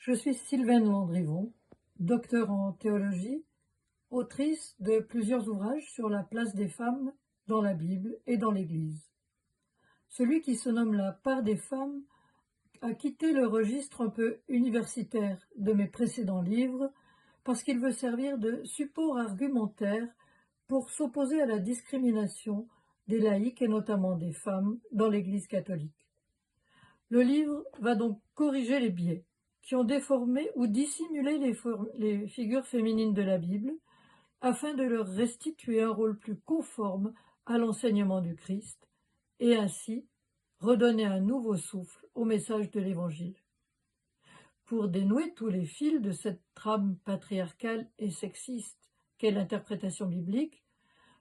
Je suis Sylvaine Landrivon, docteur en théologie, autrice de plusieurs ouvrages sur la place des femmes dans la Bible et dans l'Église. Celui qui se nomme La part des femmes a quitté le registre un peu universitaire de mes précédents livres parce qu'il veut servir de support argumentaire pour s'opposer à la discrimination des laïcs et notamment des femmes dans l'Église catholique. Le livre va donc corriger les biais qui ont déformé ou dissimulé les figures féminines de la Bible afin de leur restituer un rôle plus conforme à l'enseignement du Christ et ainsi redonner un nouveau souffle au message de l'Évangile. Pour dénouer tous les fils de cette trame patriarcale et sexiste qu'est l'interprétation biblique,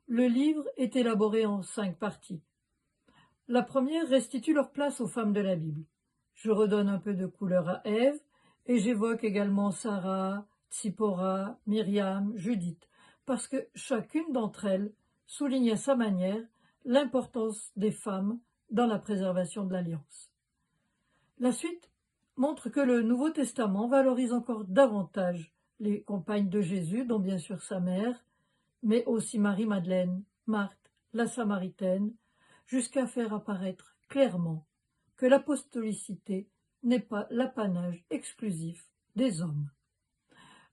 le livre est élaboré en 5 parties. La première restitue leur place aux femmes de la Bible. Je redonne un peu de couleur à Ève et j'évoque également Sarah, Tsipora, Myriam, Judith, parce que chacune d'entre elles souligne à sa manière l'importance des femmes dans la préservation de l'Alliance. La suite montre que le Nouveau Testament valorise encore davantage les compagnes de Jésus, dont bien sûr sa mère, mais aussi Marie-Madeleine, Marthe, la Samaritaine, jusqu'à faire apparaître clairement que l'apostolicité n'est pas l'apanage exclusif des hommes.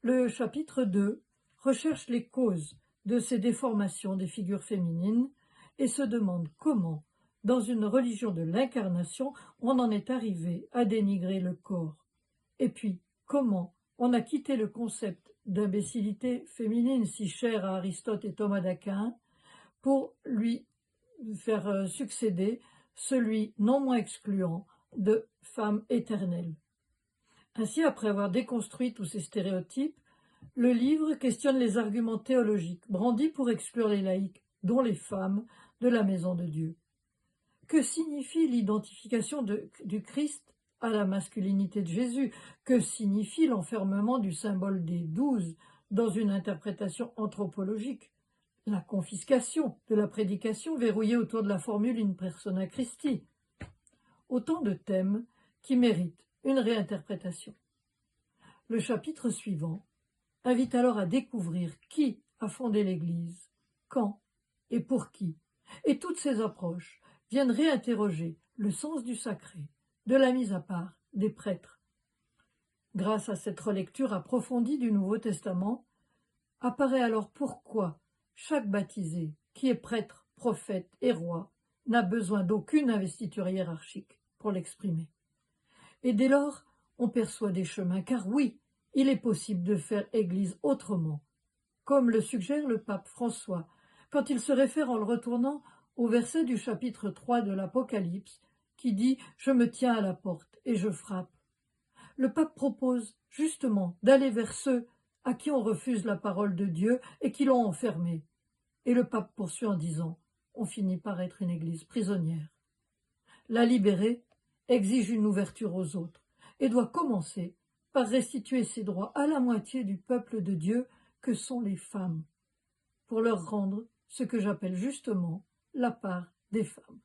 Le chapitre 2 recherche les causes de ces déformations des figures féminines et se demande comment, dans une religion de l'incarnation, on en est arrivé à dénigrer le corps. Et puis, comment on a quitté le concept d'imbécilité féminine si cher à Aristote et Thomas d'Aquin pour lui faire succéder celui non moins excluant de femme éternelle. Ainsi, après avoir déconstruit tous ces stéréotypes, le livre questionne les arguments théologiques brandis pour exclure les laïcs, dont les femmes, de la maison de Dieu. Que signifie l'identification du Christ à la masculinité de Jésus? Que signifie l'enfermement du symbole des 12 dans une interprétation anthropologique? La confiscation de la prédication verrouillée autour de la formule in persona Christi. Autant de thèmes qui méritent une réinterprétation. Le chapitre suivant invite alors à découvrir qui a fondé l'Église, quand et pour qui. Et toutes ces approches viennent réinterroger le sens du sacré, de la mise à part des prêtres. Grâce à cette relecture approfondie du Nouveau Testament, apparaît alors pourquoi chaque baptisé, qui est prêtre, prophète et roi, n'a besoin d'aucune investiture hiérarchique pour l'exprimer. Et dès lors, on perçoit des chemins, car oui, il est possible de faire Église autrement, comme le suggère le pape François, quand il se réfère en le retournant au verset du chapitre 3 de l'Apocalypse, qui dit « Je me tiens à la porte et je frappe ». Le pape propose justement d'aller vers ceux à qui on refuse la parole de Dieu et qui l'ont enfermé. Et le pape poursuit en disant « On finit par être une Église prisonnière ». La libérer exige une ouverture aux autres et doit commencer par restituer ses droits à la moitié du peuple de Dieu que sont les femmes, pour leur rendre ce que j'appelle justement la part des femmes.